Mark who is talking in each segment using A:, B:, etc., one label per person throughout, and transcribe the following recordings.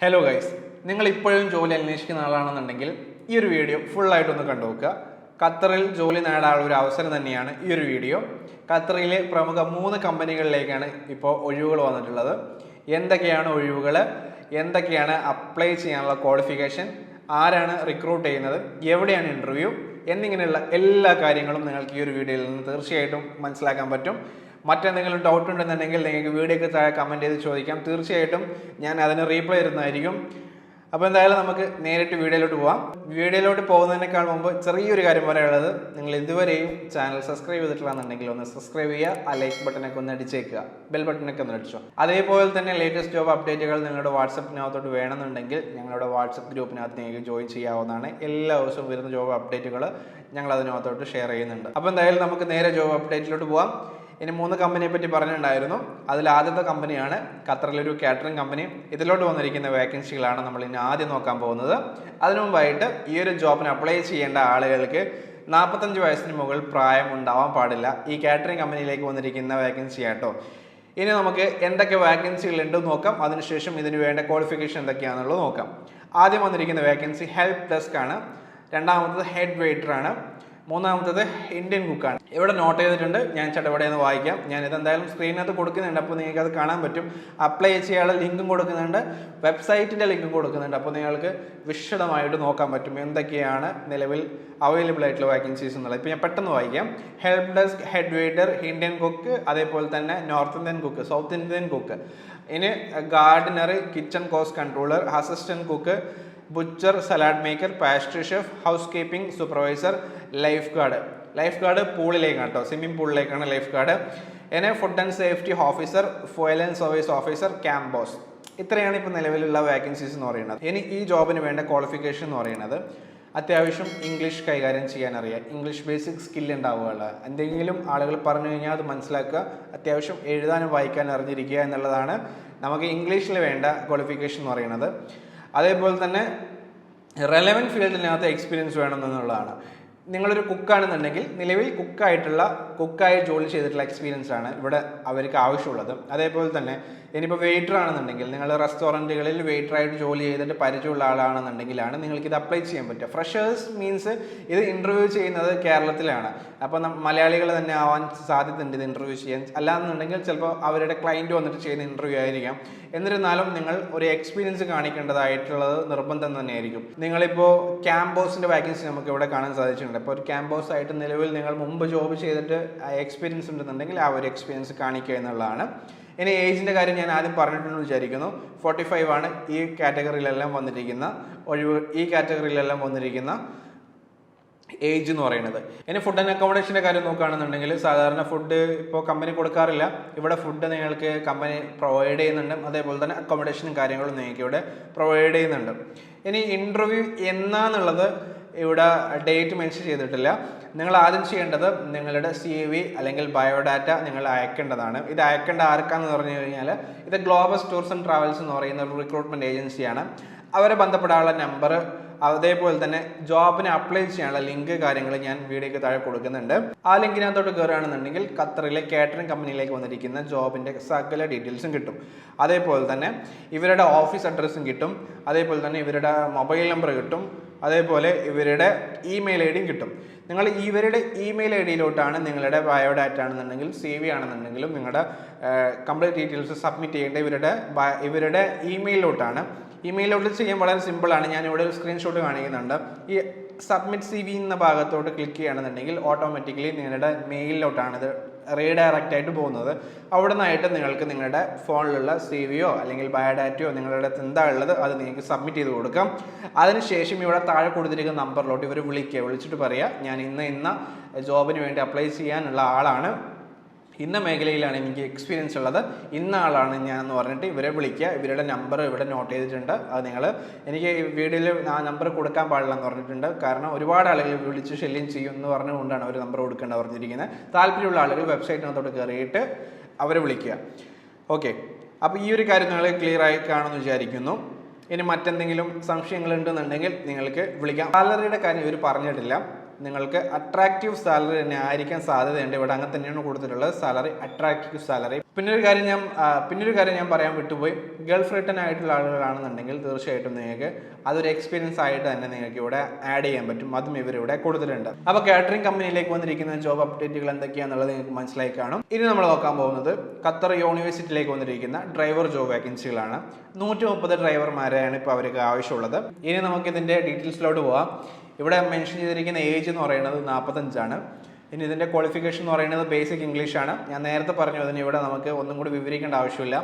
A: Hello guys, നിങ്ങൾ ഇപ്പോഴും ജോലി അന്വേഷിക്കുന്ന ആളാണെന്നുണ്ടെങ്കിൽ ഈ ഒരു വീഡിയോ ഫുള്ളായിട്ടൊന്ന് കണ്ടു നോക്കുക. ഖത്തറിൽ ജോലി നേടാനുള്ള ഒരു അവസരം തന്നെയാണ് ഈ ഒരു വീഡിയോ. ഖത്തറിലെ പ്രമുഖ 3 കമ്പനികളിലേക്കാണ് ഇപ്പോൾ ഒഴിവുകൾ വന്നിട്ടുള്ളത്. എന്തൊക്കെയാണ് ഒഴിവുകൾ, എന്തൊക്കെയാണ് അപ്ലൈ ചെയ്യാനുള്ള ക്വാളിഫിക്കേഷൻ, ആരാണ് റിക്രൂട്ട് ചെയ്യുന്നത്, എവിടെയാണ് ഇൻ്റർവ്യൂ എന്നിങ്ങനെയുള്ള എല്ലാ കാര്യങ്ങളും നിങ്ങൾക്ക് ഈ ഒരു വീഡിയോയിൽ നിന്ന് തീർച്ചയായിട്ടും മനസ്സിലാക്കാൻ പറ്റും. മറ്റെന്തെങ്കിലും ഡൗട്ട് ഉണ്ടെന്നുണ്ടെങ്കിൽ നിങ്ങൾക്ക് വീഡിയോയ്ക്ക് താഴെ കമൻറ്റ് ചെയ്ത് ചോദിക്കാം. തീർച്ചയായിട്ടും ഞാൻ അതിന് റീപ്ലൈ തരുന്നതായിരിക്കും. അപ്പോൾ എന്തായാലും നമുക്ക് നേരിട്ട് വീഡിയോയിലോട്ട് പോകാം. വീഡിയോയിലോട്ട് പോകുന്നതിനേക്കാൾ മുമ്പ് ചെറിയൊരു കാര്യം പറയാനുള്ളത്, നിങ്ങൾ ഇതുവരെയും ചാനൽ സബ്സ്ക്രൈബ് ചെയ്തിട്ടില്ലാന്നുണ്ടെങ്കിൽ ഒന്ന് സബ്സ്ക്രൈബ് ചെയ്യുക, ആ ലൈക്ക് ബട്ടനൊക്കെ ഒന്ന് അടിച്ചേക്കുക, ബെൽ ബട്ടനൊക്കെ ഒന്ന് അടിച്ചോ. അതേപോലെ തന്നെ ലേറ്റസ്റ്റ് ജോബ് അപ്ഡേറ്റുകൾ നിങ്ങളുടെ വാട്സപ്പിനകത്തോട്ട് വേണമെന്നുണ്ടെങ്കിൽ ഞങ്ങളുടെ വാട്സപ്പ് ഗ്രൂപ്പിനകത്ത് നിങ്ങൾക്ക് ജോയിൻ ചെയ്യാവുന്നതാണ്. എല്ലാ ദിവസവും വരുന്ന ജോബ് അപ്ഡേറ്റുകൾ ഞങ്ങൾ അതിനകത്തോട്ട് ഷെയർ ചെയ്യുന്നുണ്ട്. അപ്പോൾ എന്തായാലും നമുക്ക് നേരെ ജോബ് അപ്ഡേറ്റിലോട്ട് പോകാം. ഇനി 3 കമ്പനിയെ പറ്റി പറഞ്ഞിട്ടുണ്ടായിരുന്നു. അതിൽ ആദ്യത്തെ കമ്പനിയാണ് ഖത്തറിലൊരു കാറ്ററിംഗ് കമ്പനി. ഇതിലോട്ട് വന്നിരിക്കുന്ന വേക്കൻസികളാണ് നമ്മൾ ഇനി ആദ്യം നോക്കാൻ പോകുന്നത്. അതിനു മുമ്പായിട്ട് ഈ ഒരു ജോബിന് അപ്ലൈ ചെയ്യേണ്ട ആളുകൾക്ക് 45 വയസ്സിന് മുകളിൽ പ്രായം ഉണ്ടാവാൻ പാടില്ല. ഈ കാറ്ററിംഗ് കമ്പനിയിലേക്ക് വന്നിരിക്കുന്ന വേക്കൻസി ആട്ടോ. ഇനി നമുക്ക് എന്തൊക്കെ വേക്കൻസികൾ ഉണ്ട് നോക്കാം. അതിനുശേഷം ഇതിന് വേണ്ട ക്വാളിഫിക്കേഷൻ എന്തൊക്കെയാണെന്നുള്ളത് നോക്കാം. ആദ്യം വന്നിരിക്കുന്ന വേക്കൻസി ഹെൽപ്പ് ഡെസ്ക് ആണ്. രണ്ടാമത്തത് ഹെഡ് വെയിറ്റർ ആണ്. മൂന്നാമത്തത് ഇന്ത്യൻ കുക്കാണ്. ഇവിടെ നോട്ട് ചെയ്തിട്ടുണ്ട്, ഞാൻ ചടപടയെന്ന് വായിക്കാം. ഞാൻ ഇതെന്തായാലും സ്ക്രീനകത്ത് കൊടുക്കുന്നുണ്ട്, അപ്പോൾ നിങ്ങൾക്ക് അത് കാണാൻ പറ്റും. അപ്ലൈ ചെയ്യാനുള്ള ലിങ്കും കൊടുക്കുന്നുണ്ട്, വെബ്സൈറ്റിൻ്റെ ലിങ്കും കൊടുക്കുന്നുണ്ട്. അപ്പോൾ നിങ്ങൾക്ക് വിശദമായിട്ട് നോക്കാൻ പറ്റും എന്തൊക്കെയാണ് നിലവിൽ അവൈലബിൾ ആയിട്ടുള്ള വേക്കൻസീസ് എന്നുള്ളത്. ഇപ്പോൾ ഞാൻ പെട്ടെന്ന് വായിക്കാം. Help desk, head waiter, Indian cook, അതേപോലെ തന്നെ north Indian cook, south Indian cook, ഇനി gardener, kitchen cost controller, assistant cook, butcher, salad maker, pastry chef, housekeeping supervisor, lifeguard പൂളിലേക്കാണ് കേട്ടോ, സ്വിമ്മിംഗ് പൂളിലേക്കാണ് ലൈഫ് ഗാർഡ്. പിന്നെ food and safety officer, fuel and service officer, camp boss. ഇത്രയാണ് ഇപ്പോൾ നിലവിലുള്ള vacancies എന്ന് പറയുന്നത്. ഇനി ഈ ജോബിന് വേണ്ട ക്വാളിഫിക്കേഷൻ എന്ന് പറയുന്നത് അത്യാവശ്യം ഇംഗ്ലീഷ് കൈകാര്യം ചെയ്യാൻ അറിയാം, ഇംഗ്ലീഷ് ബേസിക് സ്കിൽ ഉണ്ടാവുകയുള്ള, എന്തെങ്കിലും ആളുകൾ പറഞ്ഞു കഴിഞ്ഞാൽ അത് മനസ്സിലാക്കുക, അത്യാവശ്യം എഴുതാനും വായിക്കാനും അറിഞ്ഞിരിക്കുക എന്നുള്ളതാണ് നമുക്ക് ഇംഗ്ലീഷിൽ വേണ്ട ക്വാളിഫിക്കേഷൻ എന്ന് പറയുന്നത്. അതേപോലെ തന്നെ റെലവൻറ്റ് ഫീൽഡിനകത്ത് എക്സ്പീരിയൻസ് വേണമെന്നുള്ളതാണ്. നിങ്ങളൊരു കുക്കാണെന്നുണ്ടെങ്കിൽ നിലവിൽ കുക്കായി ജോലി ചെയ്തിട്ടുള്ള എക്സ്പീരിയൻസ് ആണ് ഇവിടെ അവർക്ക് ആവശ്യമുള്ളത്. അതേപോലെ തന്നെ ഇനിയിപ്പോൾ വെയിറ്റർ ആണെന്നുണ്ടെങ്കിൽ, നിങ്ങൾ റെസ്റ്റോറൻറ്റുകളിൽ വെയിറ്ററായിട്ട് ജോലി ചെയ്തിട്ട് പരിചയമുള്ള ആളാണെന്നുണ്ടെങ്കിലാണ് നിങ്ങൾക്ക് ഇത് അപ്ലൈ ചെയ്യാൻ പറ്റുക. ഫ്രഷേഴ്സ് മീൻസ് ഇത് ഇൻ്റർവ്യൂ ചെയ്യുന്നത് കേരളത്തിലാണ്, അപ്പോൾ മലയാളികൾ തന്നെ ആവാൻ സാധ്യതയുണ്ട് ഇത് ഇൻ്റർവ്യൂ ചെയ്യാൻ. അല്ലാന്നുണ്ടെങ്കിൽ ചിലപ്പോൾ അവരുടെ ക്ലയൻറ്റ് വന്നിട്ട് ചെയ്യുന്ന ഇൻ്റർവ്യൂ ആയിരിക്കാം. എന്നിരുന്നാലും നിങ്ങൾ ഒരു എക്സ്പീരിയൻസ് കാണിക്കേണ്ടതായിട്ടുള്ളത് നിർബന്ധം തന്നെയായിരിക്കും. നിങ്ങളിപ്പോൾ ക്യാമ്പോസിൻ്റെ വാക്കൻസി നമുക്ക് ഇവിടെ കാണാൻ സാധിച്ചിട്ടുണ്ട്. അപ്പോൾ ഒരു ക്യാമ്പോസ് ആയിട്ട് നിലവിൽ നിങ്ങൾ മുമ്പ് ജോബ് ചെയ്തിട്ട് എക്സ്പീരിയൻസ് ഉണ്ടെന്നുണ്ടെങ്കിൽ ആ ഒരു എക്സ്പീരിയൻസ് കാണിക്കുക എന്നുള്ളതാണ്. ഇനി ഏജിൻ്റെ കാര്യം ഞാൻ ആദ്യം പറഞ്ഞിട്ടുണ്ടെന്ന് വിചാരിക്കുന്നു. 45 ആണ് ഈ കാറ്റഗറിയിലെല്ലാം വന്നിരിക്കുന്ന ഏജ് എന്ന് പറയുന്നത്. ഇനി ഫുഡ് ആൻഡ് അക്കോമഡേഷൻ്റെ കാര്യം നോക്കുകയാണെന്നുണ്ടെങ്കിൽ സാധാരണ ഫുഡ് ഇപ്പോൾ കമ്പനി കൊടുക്കാറില്ല. ഇവിടെ ഫുഡ് നിങ്ങൾക്ക് കമ്പനി പ്രൊവൈഡ് ചെയ്യുന്നുണ്ട്. അതേപോലെ തന്നെ അക്കോമഡേഷനും കാര്യങ്ങളും നിങ്ങൾക്ക് ഇവിടെ പ്രൊവൈഡ് ചെയ്യുന്നുണ്ട്. ഇനി ഇൻ്റർവ്യൂ എന്നാന്നുള്ളത് ഇവിടെ ഡേറ്റ് മെൻഷൻ ചെയ്തിട്ടില്ല. നിങ്ങൾ ആദ്യം ചെയ്യേണ്ടത് നിങ്ങളുടെ CV അല്ലെങ്കിൽ ബയോഡാറ്റ നിങ്ങൾ അയക്കേണ്ടതാണ്. ഇത് അയക്കേണ്ട ആർക്കാന്ന് പറഞ്ഞു കഴിഞ്ഞാൽ ഇത് ഗ്ലോബൽ ടൂർസ് ആൻഡ് ട്രാവൽസ് എന്ന് പറയുന്ന ഒരു റിക്രൂട്ട്മെൻറ്റ് ഏജൻസിയാണ്. അവരെ ബന്ധപ്പെടാനുള്ള നമ്പർ, അതേപോലെ തന്നെ ജോബിന് അപ്ലൈ ചെയ്യാനുള്ള ലിങ്ക് കാര്യങ്ങൾ ഞാൻ വീഡിയോയ്ക്ക് താഴെ കൊടുക്കുന്നുണ്ട്. ആ ലിങ്കിനകത്തോട്ട് കയറുകയാണെന്നുണ്ടെങ്കിൽ ഖത്തറിലെ കാറ്ററിംഗ് കമ്പനിയിലേക്ക് വന്നിരിക്കുന്ന ജോബിൻ്റെ സകല ഡീറ്റെയിൽസും കിട്ടും. അതേപോലെ തന്നെ ഇവരുടെ ഓഫീസ് അഡ്രസ്സും കിട്ടും. അതേപോലെ തന്നെ ഇവരുടെ മൊബൈൽ നമ്പർ കിട്ടും. അതേപോലെ ഇവരുടെ ഇമെയിൽ ID കിട്ടും. നിങ്ങൾ ഇവരുടെ ഇമെയിൽ IDയിലോട്ടാണ് നിങ്ങളുടെ ബയോഡാറ്റ ആണെന്നുണ്ടെങ്കിൽ CV ആണെന്നുണ്ടെങ്കിലും നിങ്ങളുടെ കംപ്ലീറ്റ് ഡീറ്റെയിൽസ് സബ്മിറ്റ് ചെയ്യേണ്ട ഇവരുടെ ഇമെയിലോട്ടാണ്. ഇമെയിലോട്ട് ചെയ്യാൻ വളരെ സിമ്പിളാണ്. ഞാൻ ഇവിടെ ഒരു സ്ക്രീൻഷോട്ട് കാണിക്കുന്നുണ്ട്. ഈ സബ്മിറ്റ് CV എന്ന ഭാഗത്തോട്ട് ക്ലിക്ക് ചെയ്യുകയാണെന്നുണ്ടെങ്കിൽ ഓട്ടോമാറ്റിക്കലി നിങ്ങളുടെ മെയിലിലോട്ടാണ് ഇത് റീഡയറക്റ്റ് ആയിട്ട് പോകുന്നത്. അവിടെ നിന്നായിട്ട് നിങ്ങൾക്ക് നിങ്ങളുടെ ഫോണിലുള്ള CVയോ അല്ലെങ്കിൽ ബയോഡാറ്റയോ നിങ്ങളുടെ എന്താ ഉള്ളത് അത് നിങ്ങൾക്ക് സബ്മിറ്റ് ചെയ്ത് കൊടുക്കാം. അതിനുശേഷം ഇവിടെ താഴെ കൊടുത്തിരിക്കുന്ന നമ്പറിലോട്ട് ഇവർ വിളിച്ചിട്ട് പറയുക, ഞാൻ ഇന്ന ജോബിന് വേണ്ടി അപ്ലൈ ചെയ്യാനുള്ള ആളാണ്, ഇന്ന മേഖലയിലാണ് എനിക്ക് എക്സ്പീരിയൻസ് ഉള്ളത്, ഇന്ന ആളാണ് ഞാൻ എന്ന് പറഞ്ഞിട്ട് ഇവരെ വിളിക്കുക. ഇവരുടെ നമ്പർ ഇവിടെ നോട്ട് ചെയ്തിട്ടുണ്ട്. അത് നിങ്ങൾ എനിക്ക് വീഡിയോയിൽ ആ നമ്പർ കൊടുക്കാൻ പാടില്ല എന്ന് പറഞ്ഞിട്ടുണ്ട്. കാരണം ഒരുപാട് ആളുകൾ വിളിച്ച് ശല്യം ചെയ്യും എന്ന് പറഞ്ഞുകൊണ്ടാണ് അവർ നമ്പർ കൊടുക്കേണ്ട പറഞ്ഞിരിക്കുന്നത്. താല്പര്യമുള്ള ആളുകൾ വെബ്സൈറ്റിനകത്തോട്ട് കയറിയിട്ട് അവരെ വിളിക്കുക. ഓക്കെ, അപ്പോൾ ഈ ഒരു കാര്യം നിങ്ങൾ ക്ലിയർ ആയി കാണുമെന്ന് വിചാരിക്കുന്നു. ഇനി മറ്റെന്തെങ്കിലും സംശയങ്ങൾ ഉണ്ടെന്നുണ്ടെങ്കിൽ നിങ്ങൾക്ക് വിളിക്കാം. സാലറിയുടെ കാര്യം ഇവർ പറഞ്ഞിട്ടില്ല. നിങ്ങൾക്ക് അട്രാക്റ്റീവ് സാലറി തന്നെ ആയിരിക്കാൻ സാധ്യതയുണ്ട്. ഇവിടെ അങ്ങനെ തന്നെയാണ് കൊടുത്തിട്ടുള്ളത്, സാലറി അട്രാക്റ്റീവ് സാലറി. പിന്നെ ഒരു കാര്യം ഞാൻ പറയാൻ വിട്ടുപോയി. ഗൾഫ് റിട്ടേൺ ആയിട്ടുള്ള ആളുകളാണെന്നുണ്ടെങ്കിൽ തീർച്ചയായിട്ടും നിങ്ങൾക്ക് അതൊരു എക്സ്പീരിയൻസ് ആയിട്ട് തന്നെ നിങ്ങൾക്ക് ഇവിടെ ആഡ് ചെയ്യാൻ പറ്റും. അതും ഇവരിവിടെ കൊടുത്തിട്ടുണ്ട്. അപ്പോൾ കാറ്ററിംഗ് കമ്പനിയിലേക്ക് വന്നിരിക്കുന്ന ജോബ് അപ്ഡേറ്റുകൾ എന്തൊക്കെയാണെന്നുള്ളത് നിങ്ങൾക്ക് മനസ്സിലായി കാണും. ഇനി നമ്മൾ നോക്കാൻ പോകുന്നത് ഖത്തർ യൂണിവേഴ്സിറ്റിയിലേക്ക് വന്നിരിക്കുന്ന ഡ്രൈവർ ജോബ് വേക്കൻസികളാണ്. 130 ഡ്രൈവർമാരെയാണ് ഇപ്പോൾ അവർക്ക് ആവശ്യമുള്ളത്. ഇനി നമുക്കിതിൻ്റെ ഡീറ്റെയിൽസിലോട്ട് പോകാം. ഇവിടെ മെൻഷൻ ചെയ്തിരിക്കുന്ന ഏജ് എന്ന് പറയുന്നത് 45 ഇനി ഇതിൻ്റെ ക്വാളിഫിക്കേഷൻ എന്ന് പറയുന്നത് ബേസിക് ഇംഗ്ലീഷാണ്. ഞാൻ നേരത്തെ പറഞ്ഞു, അതിന് ഇവിടെ നമുക്ക് ഒന്നും കൂടി വിവരിക്കേണ്ട ആവശ്യമില്ല.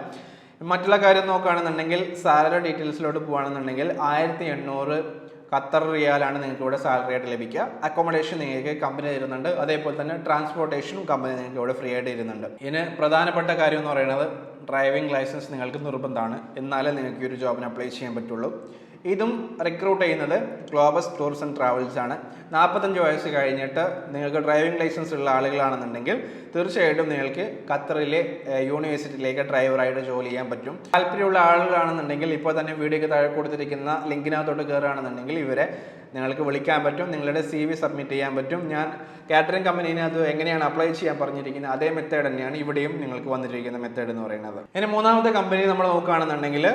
A: മറ്റുള്ള കാര്യം നോക്കുകയാണെന്നുണ്ടെങ്കിൽ സാലറി ഡീറ്റെയിൽസിലോട്ട് പോകുകയാണെന്നുണ്ടെങ്കിൽ 1800 ഖത്തർ റിയാലാണ് നിങ്ങൾക്ക് ഇവിടെ സാലറി ആയിട്ട് ലഭിക്കുക. അക്കോമഡേഷൻ നിങ്ങൾക്ക് കമ്പനി തരുന്നുണ്ട്, അതേപോലെ തന്നെ ട്രാൻസ്പോർട്ടേഷനും കമ്പനി നിങ്ങൾക്ക് ഇവിടെ ഫ്രീ ആയിട്ട് തരുന്നുണ്ട്. ഇതിന് പ്രധാനപ്പെട്ട കാര്യം എന്ന് പറയുന്നത് ഡ്രൈവിംഗ് ലൈസൻസ് നിങ്ങൾക്ക് നിർബന്ധമാണ്, എന്നാലേ നിങ്ങൾക്ക് ഈ ഒരു ജോബിന് അപ്ലൈ ചെയ്യാൻ പറ്റുള്ളൂ. ഇതും റിക്രൂട്ട് ചെയ്യുന്നത് ഗ്ലോബസ് ടൂർസ് ആൻഡ് ട്രാവൽസ് ആണ്. 45 വയസ്സ് കഴിഞ്ഞിട്ട് നിങ്ങൾക്ക് ഡ്രൈവിംഗ് ലൈസൻസ് ഉള്ള ആളുകളാണെന്നുണ്ടെങ്കിൽ തീർച്ചയായിട്ടും നിങ്ങൾക്ക് ഖത്തറിലെ യൂണിവേഴ്സിറ്റിയിലേക്ക് ഡ്രൈവറായിട്ട് ജോലി ചെയ്യാൻ പറ്റും. താല്പര്യമുള്ള ആളുകളാണെന്നുണ്ടെങ്കിൽ ഇപ്പോൾ തന്നെ വീഡിയോയ്ക്ക് താഴെ കൊടുത്തിരിക്കുന്ന ലിങ്കിനകത്തോട്ട് കയറുകയാണെന്നുണ്ടെങ്കിൽ ഇവരെ നിങ്ങൾക്ക് വിളിക്കാൻ പറ്റും, നിങ്ങളുടെ CV സബ്മിറ്റ് ചെയ്യാൻ പറ്റും. ഞാൻ കാറ്ററിംഗ് കമ്പനീനകത്ത് എങ്ങനെയാണ് അപ്ലൈ ചെയ്യാൻ പറഞ്ഞിരിക്കുന്നത് അതേ മെത്തേഡ് തന്നെയാണ് ഇവിടെയും നിങ്ങൾക്ക് വന്നിരിക്കുന്ന മെത്തേഡ് എന്ന് പറയുന്നത്. ഇനി മൂന്നാമത്തെ കമ്പനി നമ്മൾ നോക്കുകയാണെന്നുണ്ടെങ്കിൽ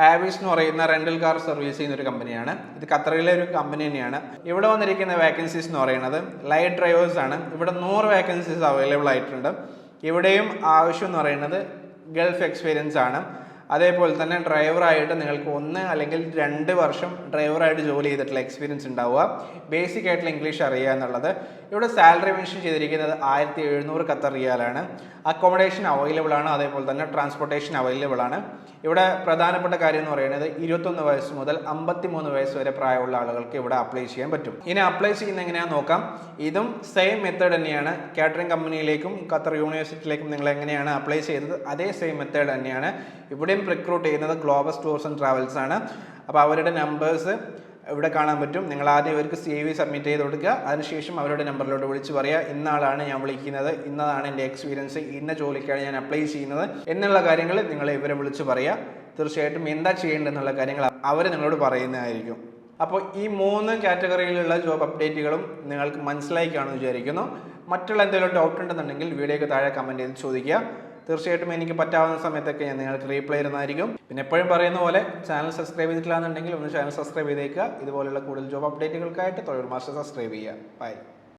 A: ആവിസ് എന്ന് പറയുന്ന റെന്റൽ കാർ സർവീസ് ചെയ്യുന്ന ഒരു കമ്പനിയാണ്. ഇത് ഖത്തറിലെ ഒരു കമ്പനി തന്നെയാണ്. ഇവിടെ വന്നിരിക്കുന്ന വേക്കൻസീസ് എന്ന് പറയുന്നത് ലൈറ്റ് ഡ്രൈവേഴ്സ് ആണ്. ഇവിടെ 100 വേക്കൻസീസ് അവൈലബിൾ ആയിട്ടുണ്ട്. ഇവിടെയും ആവശ്യം എന്ന് പറയുന്നത് ഗൾഫ് എക്സ്പീരിയൻസ് ആണ്. അതേപോലെ തന്നെ ഡ്രൈവറായിട്ട് നിങ്ങൾക്ക് 1 അല്ലെങ്കിൽ 2 വർഷം ഡ്രൈവറായിട്ട് ജോലി ചെയ്തിട്ടുള്ള എക്സ്പീരിയൻസ് ഉണ്ടാവുക, ബേസിക് ആയിട്ടുള്ള ഇംഗ്ലീഷ് അറിയുക എന്നുള്ളത്. ഇവിടെ സാലറി മെൻഷൻ ചെയ്തിരിക്കുന്നത് 1700 ഖത്തർ റിയാലാണ്. അക്കോമഡേഷൻ അവൈലബിൾ ആണ്, അതേപോലെ തന്നെ ട്രാൻസ്പോർട്ടേഷൻ അവൈലബിൾ ആണ്. ഇവിടെ പ്രധാനപ്പെട്ട കാര്യം എന്ന് പറയുന്നത് 21 വയസ്സ് മുതൽ 53 വയസ്സ് വരെ പ്രായമുള്ള ആളുകൾക്ക് ഇവിടെ അപ്ലൈ ചെയ്യാൻ പറ്റും. ഇനി അപ്ലൈ ചെയ്യുന്ന എങ്ങനെയാണെന്ന് നോക്കാം. ഇതും സെയിം മെത്തേഡ് തന്നെയാണ്. കാറ്ററിംഗ് കമ്പനിയിലേക്കും ഖത്തർ യൂണിവേഴ്സിറ്റിയിലേക്കും നിങ്ങൾ എങ്ങനെയാണ് അപ്ലൈ ചെയ്തത് അതേ സെയിം മെത്തേഡ് തന്നെയാണ്. ഇവിടെയും റിക്രൂട്ട് ചെയ്യുന്നത് ഗ്ലോബസ് ടൂർസ് ആൻഡ് ട്രാവൽസ് ആണ്. അപ്പോൾ അവരുടെ നമ്പേഴ്സ് ഇവിടെ കാണാൻ പറ്റും. നിങ്ങൾ ആദ്യം ഇവർക്ക് CV സബ്മിറ്റ് ചെയ്ത് കൊടുക്കുക. അതിനുശേഷം അവരുടെ നമ്പറിലോട്ട് വിളിച്ച് പറയുക, ഇന്ന ആളാണ് ഞാൻ വിളിക്കുന്നത്, ഇന്നതാണ് എൻ്റെ എക്സ്പീരിയൻസ്, ഇന്ന ജോലിക്കാണ് ഞാൻ അപ്ലൈ ചെയ്യുന്നത് എന്നുള്ള കാര്യങ്ങൾ നിങ്ങൾ ഇവരെ വിളിച്ച് പറയുക. തീർച്ചയായിട്ടും എന്താ ചെയ്യേണ്ടതെന്നുള്ള കാര്യങ്ങൾ അവർ നിങ്ങളോട് പറയുന്നതായിരിക്കും. അപ്പോൾ ഈ 3 കാറ്റഗറിയിലുള്ള ജോബ് അപ്ഡേറ്റുകളും നിങ്ങൾക്ക് മനസ്സിലായി കാണുമെന്ന് വിചാരിക്കുന്നു. മറ്റുള്ള എന്തെങ്കിലും ഡൗട്ട് ഉണ്ടെന്നുണ്ടെങ്കിൽ വീഡിയോയ്ക്ക് താഴെ കമൻറ്റ് ചെയ്ത് ചോദിക്കുക. തീർച്ചയായിട്ടും എനിക്ക് പറ്റാവുന്ന സമയത്തൊക്കെ ഞാൻ നിങ്ങൾക്ക് റീപ്ലൈ തരുന്നതായിരിക്കും. പിന്നെ എപ്പോഴും പറയുന്ന പോലെ ചാനൽ സബ്സ്ക്രൈബ് ചെയ്തിട്ടില്ല എന്നുണ്ടെങ്കിൽ ഒന്ന് ചാനൽ സബ്സ്ക്രൈബ് ചെയ്തേക്കുക. ഇതുപോലുള്ള കൂടുതൽ ജോബ് അപ്ഡേറ്റുകൾക്കായിട്ട് തൊഴിൽ മാസ്റ്റർ സബ്സ്ക്രൈബ് ചെയ്യുക. ബൈ.